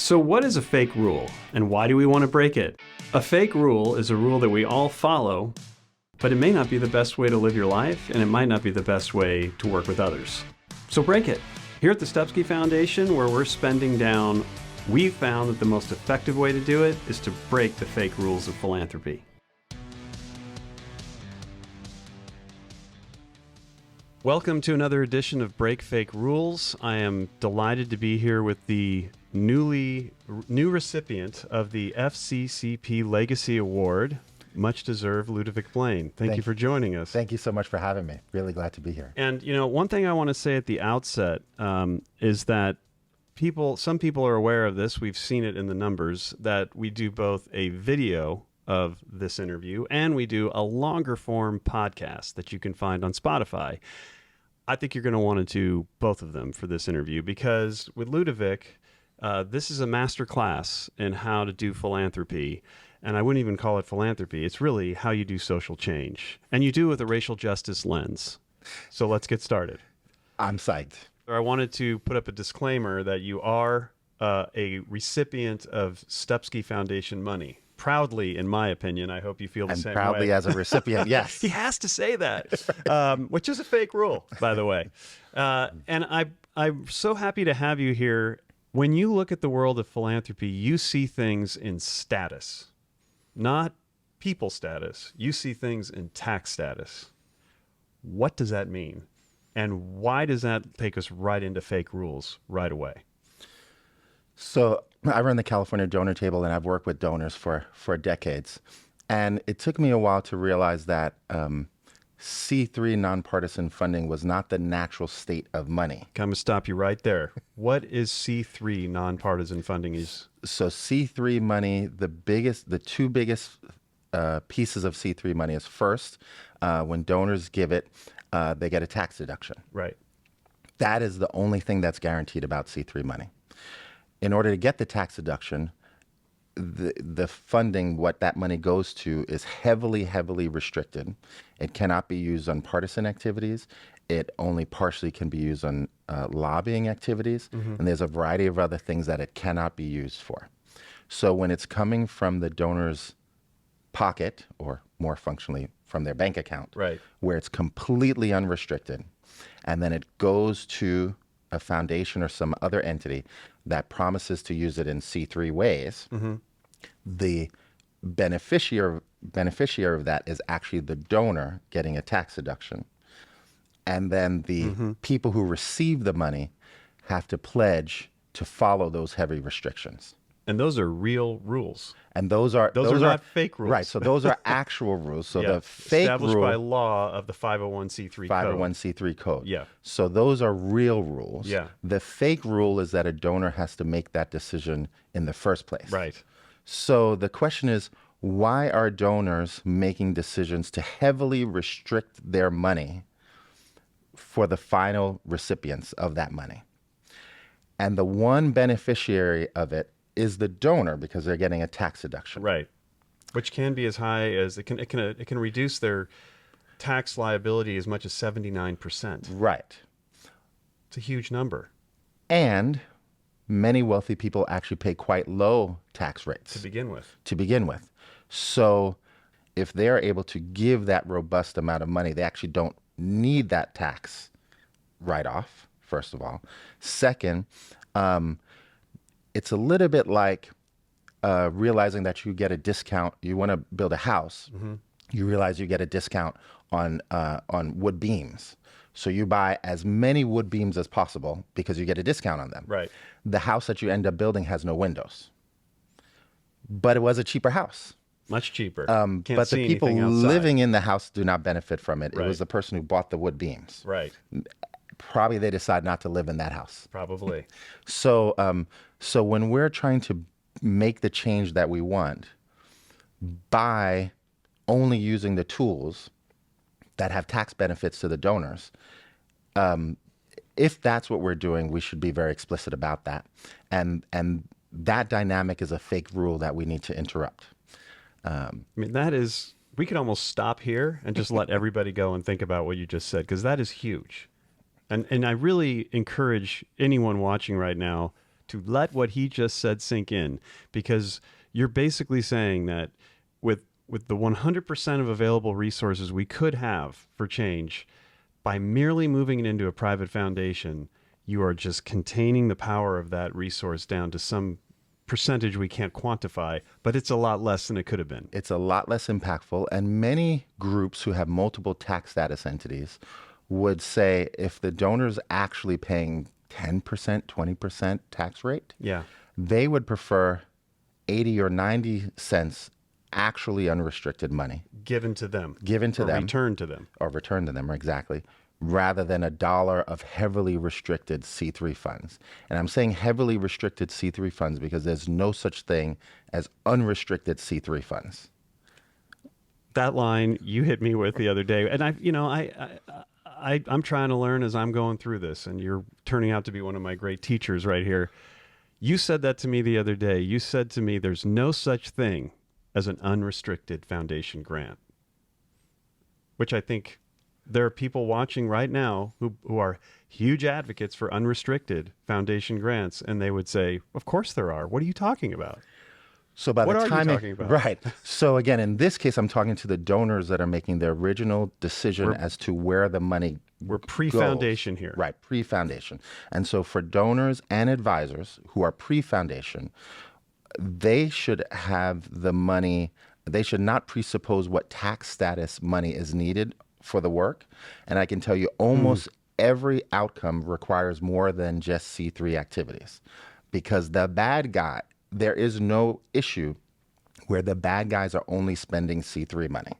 So what is a fake rule, and why do we want to break it? A fake rule is a rule that we all follow, but it may not be the best way to live your life, and it might not be the best way to work with others. So break it. Here at the Stupski Foundation, where we're spending down, we've found that the most effective way to do it is to break the fake rules of philanthropy. Welcome to another edition of Break Fake Rules. I am delighted to be here with the new recipient of the FCCP Legacy Award, much deserved Ludovic Blain. Thank you for joining us. Thank you so much for having me. Really glad to be here. And you know, one thing I want to say at the outset is that some people are aware of this. We've seen it in the numbers that we do both a video of this interview and we do a longer form podcast that you can find on Spotify. I think you're going to want to do both of them for this interview because with Ludovic, this is a master class in how to do philanthropy. And I wouldn't even call it philanthropy. It's really how you do social change. And you do it with a racial justice lens. So let's get started. I'm psyched. I wanted to put up a disclaimer that you are a recipient of Stupski Foundation money. Proudly, in my opinion. I hope you feel the same way. And proudly as a recipient, yes. He has to say that, which is a fake rule, by the way. And I'm so happy to have you here. When you look at the world of philanthropy, you see things in status, not people status. You see things in tax status. What does that mean? And why does that take us right into fake rules right away? So I run the California Donor Table, and I've worked with donors for decades. And it took me a while to realize that C3 nonpartisan funding was not the natural state of money. I'm going to stop you right there. What is C3 nonpartisan funding? So C3 money, the two biggest pieces of C3 money is first, when donors give it, they get a tax deduction. Right. That is the only thing that's guaranteed about C3 money. In order to get the tax deduction, the funding, what that money goes to, is heavily, heavily restricted. It cannot be used on partisan activities. It only partially can be used on lobbying activities. Mm-hmm. And there's a variety of other things that it cannot be used for. So when it's coming from the donor's pocket, or more functionally from their bank account, right, where it's completely unrestricted, and then it goes to a foundation or some other entity that promises to use it in C3 ways, mm-hmm, the beneficiary of that is actually the donor getting a tax deduction. And then the mm-hmm people who receive the money have to pledge to follow those heavy restrictions. And those are real rules. And those are not fake rules. Right. So those are actual rules. So yeah, the fake established rule, by law of the 501c3 code. 501c3 code. Yeah. So those are real rules. Yeah. The fake rule is that a donor has to make that decision in the first place. Right. So the question is, why are donors making decisions to heavily restrict their money for the final recipients of that money? And the one beneficiary of it is the donor, because they're getting a tax deduction. Right. Which can be as high as it can reduce their tax liability as much as 79%. Right. It's a huge number. And many wealthy people actually pay quite low tax rates. To begin with. So if they're able to give that robust amount of money, they actually don't need that tax write-off, first of all. Second, it's a little bit like realizing that you get a discount. You want to build a house. Mm-hmm. You realize you get a discount on wood beams. So you buy as many wood beams as possible because you get a discount on them. Right. The house that you end up building has no windows. But it was a cheaper house. Much cheaper. But the people living in the house do not benefit from it. Right. It was the person who bought the wood beams. Right. Probably they decide not to live in that house. Probably. So when we're trying to make the change that we want by only using the tools that have tax benefits to the donors, if that's what we're doing, we should be very explicit about that. And that dynamic is a fake rule that we need to interrupt. I mean, we could almost stop here and just let everybody go and think about what you just said, because that is huge. And I really encourage anyone watching right now to let what he just said sink in, because you're basically saying that with the 100% of available resources we could have for change, by merely moving it into a private foundation, you are just containing the power of that resource down to some percentage we can't quantify, but it's a lot less than it could have been. It's a lot less impactful. And many groups who have multiple tax status entities would say if the donor's actually paying 10%, 20% tax rate, Yeah. they would prefer 80 or 90 cents actually unrestricted money Given to them. given to or them returned to them. or returned to them, exactly, rather than $1 of heavily restricted C3 funds. And I'm saying heavily restricted C3 funds because there's no such thing as unrestricted C3 funds. That line you hit me with the other day, and I'm trying to learn as I'm going through this, and you're turning out to be one of my great teachers right here. You said that to me the other day. You said to me, there's no such thing as an unrestricted foundation grant, which I think there are people watching right now who are huge advocates for unrestricted foundation grants, and they would say, of course there are. What are you talking about? So by What the are you time talking about? Right. So again, in this case, I'm talking to the donors that are making the original decision as to where the money We're pre-foundation here. Right, pre-foundation. And so for donors and advisors who are pre-foundation, they should have the money, they should not presuppose what tax status money is needed for the work. And I can tell you almost every outcome requires more than just C3 activities, because the bad guy, there is no issue where the bad guys are only spending C3 money.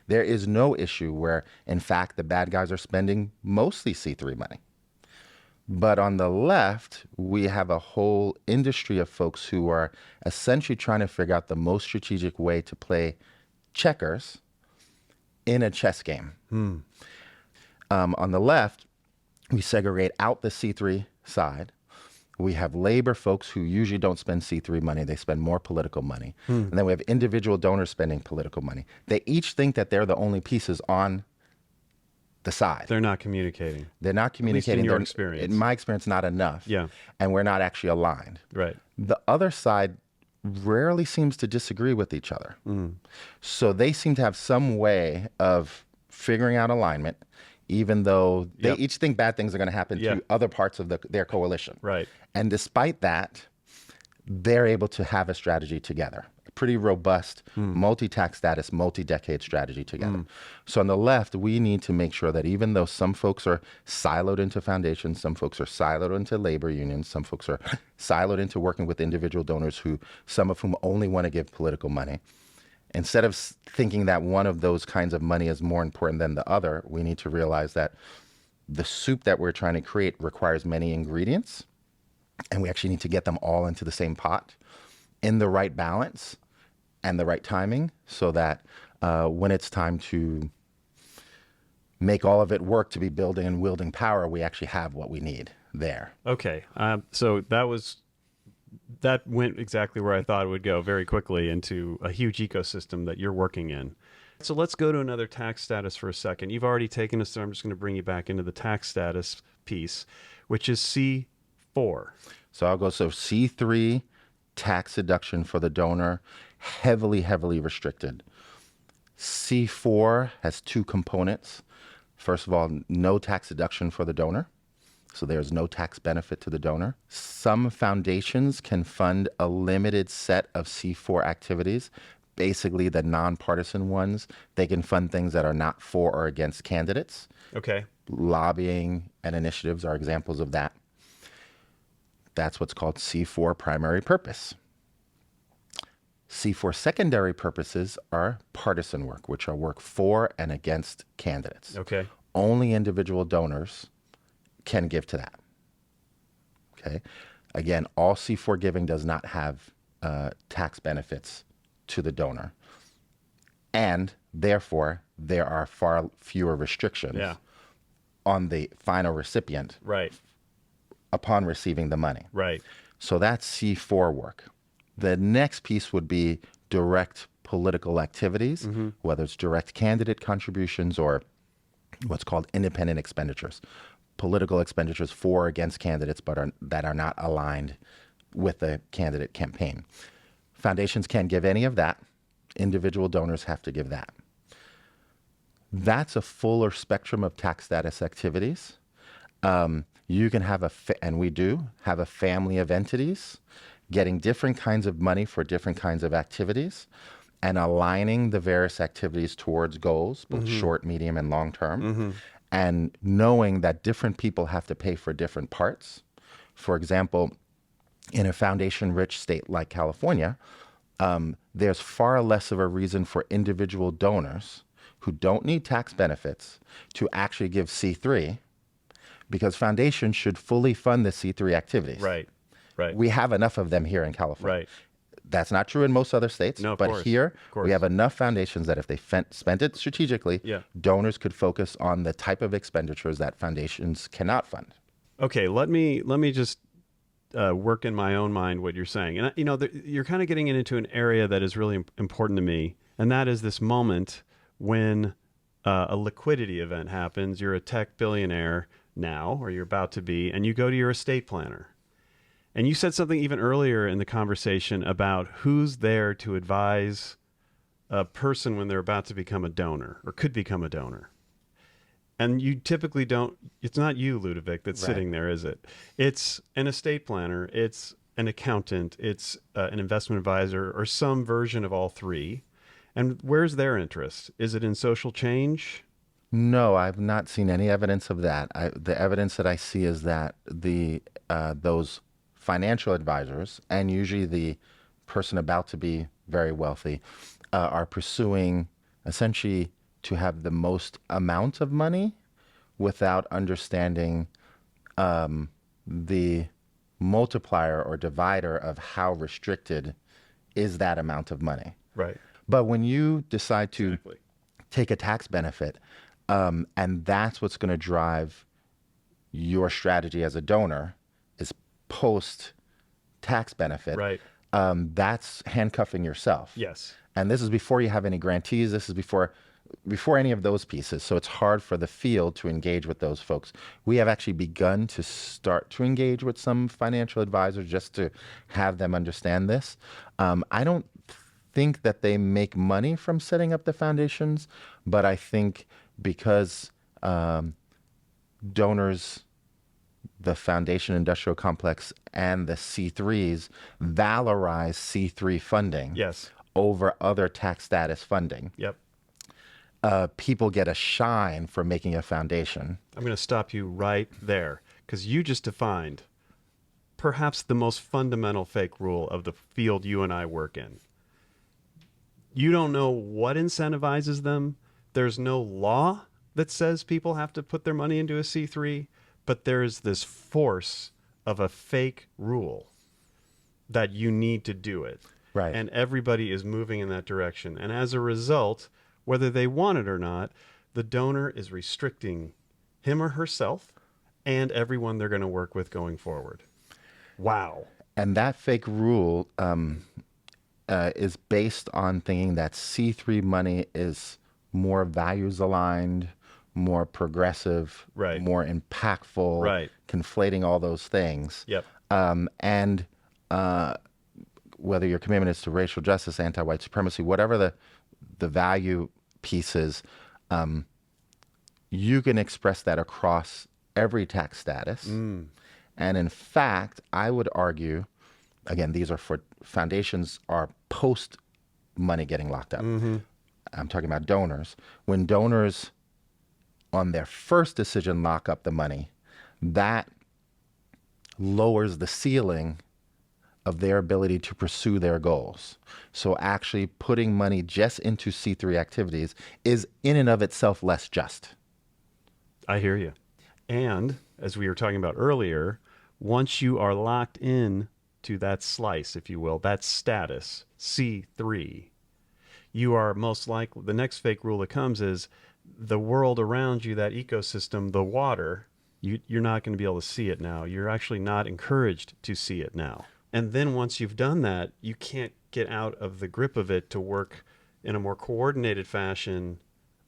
There is no issue where, in fact, the bad guys are spending mostly C3 money. But on the left, we have a whole industry of folks who are essentially trying to figure out the most strategic way to play checkers in a chess game. On the left, we segregate out the C3 side. We have labor folks who usually don't spend C3 money. They spend more political money. And then we have individual donors spending political money. They each think that they're the only pieces on the side. They're not communicating. They're not communicating. in your They're- experience. In my experience, not enough. Yeah. And we're not actually aligned. Right. The other side rarely seems to disagree with each other. So they seem to have some way of figuring out alignment, even though they each think bad things are going to happen to other parts of their coalition. Right. And despite that, they're able to have a strategy together. A pretty robust, multi-tax status, multi-decade strategy together. So on the left, we need to make sure that even though some folks are siloed into foundations, some folks are siloed into labor unions, some folks are siloed into working with individual donors some of whom only want to give political money, instead of thinking that one of those kinds of money is more important than the other, we need to realize that the soup that we're trying to create requires many ingredients, and we actually need to get them all into the same pot in the right balance and the right timing, so that when it's time to make all of it work to be building and wielding power, we actually have what we need there. Okay. So that went exactly where I thought it would go, very quickly into a huge ecosystem that you're working in. So let's go to another tax status for a second. You've already taken us there. I'm just going to bring you back into the tax status piece, which is C4. So I'll go, C3, tax deduction for the donor, heavily, heavily restricted. C4 has two components. First of all, no tax deduction for the donor. So there's no tax benefit to the donor. Some foundations can fund a limited set of C4 activities, basically the nonpartisan ones. They can fund things that are not for or against candidates. Okay. Lobbying and initiatives are examples of that. That's what's called C4 primary purpose. C4 secondary purposes are partisan work, which are work for and against candidates. Okay. Only individual donors can give to that. Okay. Again, all C4 giving does not have tax benefits to the donor. And therefore, there are far fewer restrictions on the final recipient Right. upon receiving the money. Right. So that's C4 work. The next piece would be direct political activities, whether it's direct candidate contributions or what's called independent expenditures. political expenditures for or against candidates, but that are not aligned with the candidate campaign. Foundations can't give any of that. Individual donors have to give that. That's a fuller spectrum of tax status activities. You can have and we do have a family of entities getting different kinds of money for different kinds of activities and aligning the various activities towards goals, both short, medium, and long term, and knowing that different people have to pay for different parts. For example, in a foundation-rich state like California, there's far less of a reason for individual donors who don't need tax benefits to actually give C3, because foundations should fully fund the C3 activities. Right. We have enough of them here in California. Right. That's not true in most other states, No, of but course. here Of course. we have enough foundations that if they spent it strategically, Yeah. donors could focus on the type of expenditures that foundations cannot fund. Okay, let me just work in my own mind what you're saying. And, you're kind of getting into an area that is really important to me, and that is this moment when a liquidity event happens. You're a tech billionaire now, or you're about to be, and you go to your estate planner. And you said something even earlier in the conversation about who's there to advise a person when they're about to become a donor or could become a donor. And you typically don't, it's not you, Ludovic, that's sitting there, is it? It's an estate planner, it's an accountant, it's an investment advisor, or some version of all three. And where's their interest? Is it in social change? No, I've not seen any evidence of that. The evidence that I see is that those financial advisors, and usually the person about to be very wealthy, are pursuing essentially to have the most amount of money without understanding the multiplier or divider of how restricted is that amount of money. Right. But when you decide to take a tax benefit, and that's what's going to drive your strategy as a donor, is post tax benefit. Right. That's handcuffing yourself. Yes. And this is before you have any grantees. This is before any of those pieces. So it's hard for the field to engage with those folks. We have actually begun to start to engage with some financial advisors just to have them understand this. I don't think that they make money from setting up the foundations, but I think because donors, the foundation industrial complex, and the C3s valorize C3 funding over other tax status funding. Yep. People get a shine for making a foundation. I'm going to stop you right there, because you just defined perhaps the most fundamental fake rule of the field you and I work in. You don't know what incentivizes them. There's no law that says people have to put their money into a C3, but there's this force of a fake rule that you need to do it. Right. And everybody is moving in that direction. And as a result, whether they want it or not, the donor is restricting him or herself and everyone they're going to work with going forward. Wow. And that fake rule is based on thinking that C3 money is more values aligned, more progressive, more impactful, conflating all those things. Yep. And whether your commitment is to racial justice, anti-white supremacy, whatever the value piece is, you can express that across every tax status. And in fact, I would argue, again, these are for foundations are post money getting locked up. I'm talking about donors. When donors on their first decision lock up the money, that lowers the ceiling of their ability to pursue their goals. So actually putting money just into C3 activities is in and of itself less just. I hear you. And as we were talking about earlier, once you are locked in to that slice, if you will, that status, C3, you are most likely, the next fake rule that comes is the world around you, that ecosystem, the water, you're not going to be able to see it now. You're actually not encouraged to see it now. And then once you've done that, you can't get out of the grip of it to work in a more coordinated fashion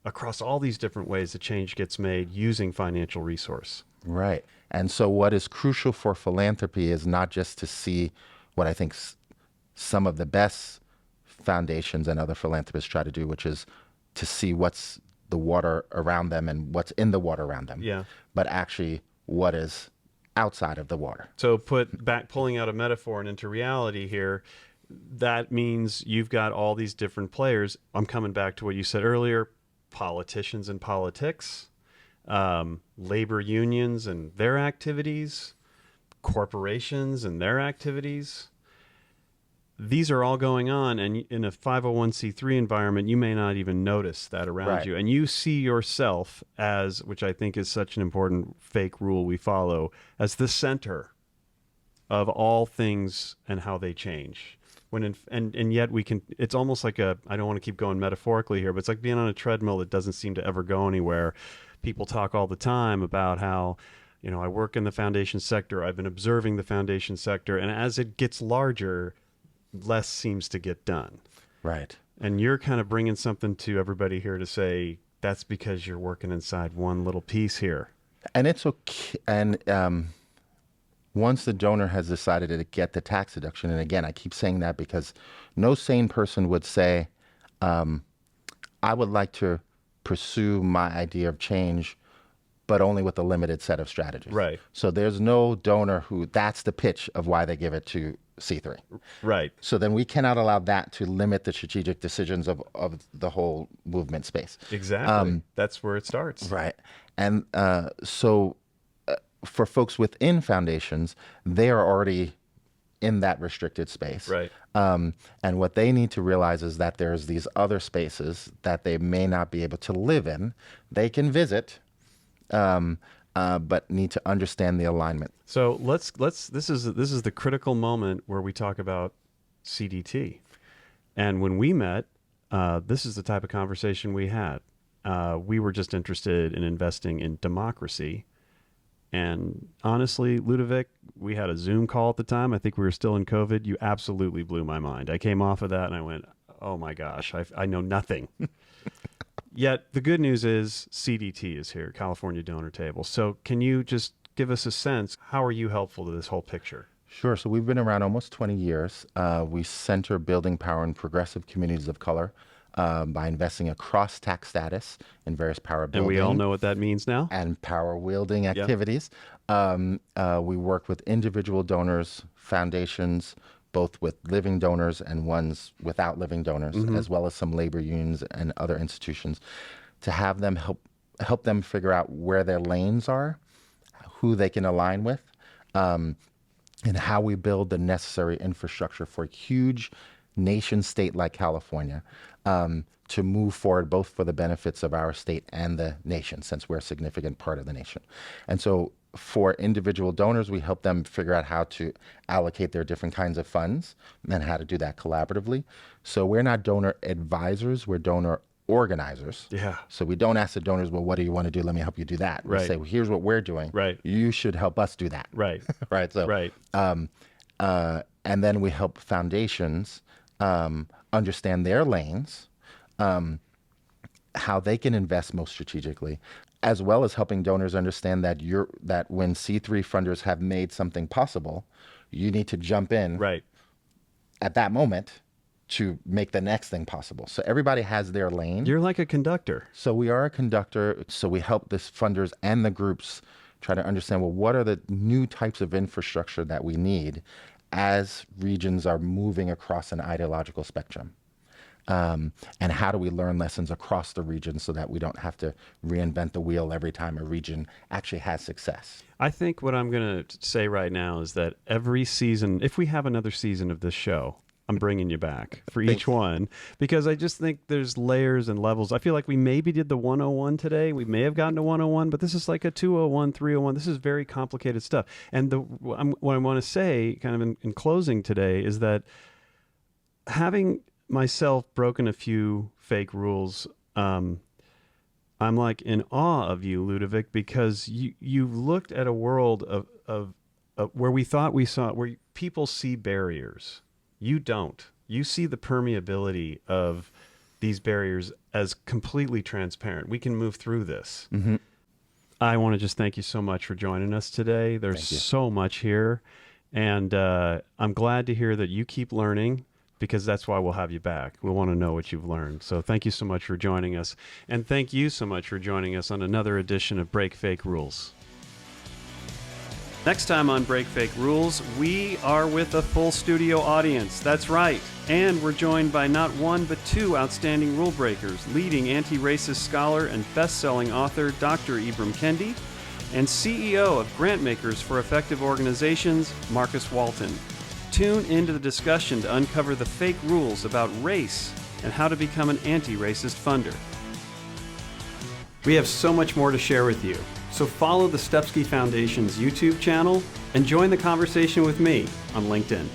across all these different ways the change gets made using financial resource. Right. And so, what is crucial for philanthropy is not just to see what I think some of the best foundations and other philanthropists try to do, which is to see what's the water around them and what's in the water around them, Yeah. but actually what is outside of the water. So pulling out a metaphor and into reality here, that means you've got all these different players. I'm coming back to what you said earlier, politicians and politics, labor unions and their activities, corporations and their activities. These are all going on, and in a 501c3 environment, you may not even notice that around Right. you. And you see yourself as, which I think is such an important fake rule we follow, as the center of all things and how they change. And yet we can, it's almost like I don't want to keep going metaphorically here, but it's like being on a treadmill that doesn't seem to ever go anywhere. People talk all the time about how, I work in the foundation sector. I've been observing the foundation sector. And as it gets larger, less seems to get done. Right. And you're kind of bringing something to everybody here to say, that's because you're working inside one little piece here. And it's okay. And once the donor has decided to get the tax deduction, and again, I keep saying that because no sane person would say, I would like to pursue my idea of change, but only with a limited set of strategies. Right. So there's no donor who that's the pitch of why they give it to C3. Right. So then we cannot allow that to limit the strategic decisions of the whole movement space. Exactly. That's where it starts. Right. And so for folks within foundations, they are already in that restricted space. Right. And what they need to realize is that there's these other spaces that they may not be able to live in. They can visit, but need to understand the alignment. So this is the critical moment where we talk about CDT. And when we met, this is the type of conversation we had. We were just interested in investing in democracy. And honestly, Ludovic, we had a Zoom call at the time. I think we were still in COVID. You absolutely blew my mind. I came off of that and I went, oh my gosh, I know nothing. Yet the good news is CDT is here, California Donor Table. So can you just give us a sense, how are you helpful to this whole picture? Sure. So we've been around almost 20 years. We center building power in progressive communities of color by investing across tax status in various power building. And we all know what that means now. And power wielding activities. We work with individual donors, foundations, both with living donors and ones without living donors, as well as some labor unions and other institutions, to have them help them figure out where their lanes are, who they can align with, and how we build the necessary infrastructure for a huge nation state like California to move forward, both for the benefits of our state and the nation, since we're a significant part of the nation. And so for individual donors, we help them figure out how to allocate their different kinds of funds and how to do that collaboratively. So we're not donor advisors, we're donor organizers. Yeah. So we don't ask the donors, well, what do you want to do? Let me help you do that. We Right. say, well, here's what we're doing. Right. You should help us do that. Right. Right. So, Right. And then we help foundations understand their lanes, how they can invest most strategically, as well as helping donors understand that that when C3 funders have made something possible, you need to jump in Right. at that moment to make the next thing possible. So everybody has their lane. You're like a conductor. So we are a conductor. So we help the funders and the groups try to understand, well, what are the new types of infrastructure that we need as regions are moving across an ideological spectrum? And how do we learn lessons across the region so that we don't have to reinvent the wheel every time a region actually has success? I think what I'm going to say right now is that every season, if we have another season of this show, I'm bringing you back for each one, because I just think there's layers and levels. I feel like we maybe did the 101 today. We may have gotten to 101, but this is like a 201, 301. This is very complicated stuff. And what I want to say kind of in closing today is that having myself broken a few fake rules, I'm like in awe of you, Ludovic, because you've looked at a world of where we thought we saw, where people see barriers. You don't. You see the permeability of these barriers as completely transparent. We can move through this. Mm-hmm. I want to just thank you so much for joining us today. There's so much here. And I'm glad to hear that you keep learning, because that's why we'll have you back. We want to know what you've learned. So thank you so much for joining us. And thank you so much for joining us on another edition of Break Fake Rules. Next time on Break Fake Rules, we are with a full studio audience. That's right. And we're joined by not one, but two outstanding rule breakers, leading anti-racist scholar and best-selling author Dr. Ibram Kendi, and CEO of Grantmakers for Effective Organizations, Marcus Walton. Tune into the discussion to uncover the fake rules about race and how to become an anti-racist funder. We have so much more to share with you, so follow the Stepsky Foundation's YouTube channel and join the conversation with me on LinkedIn.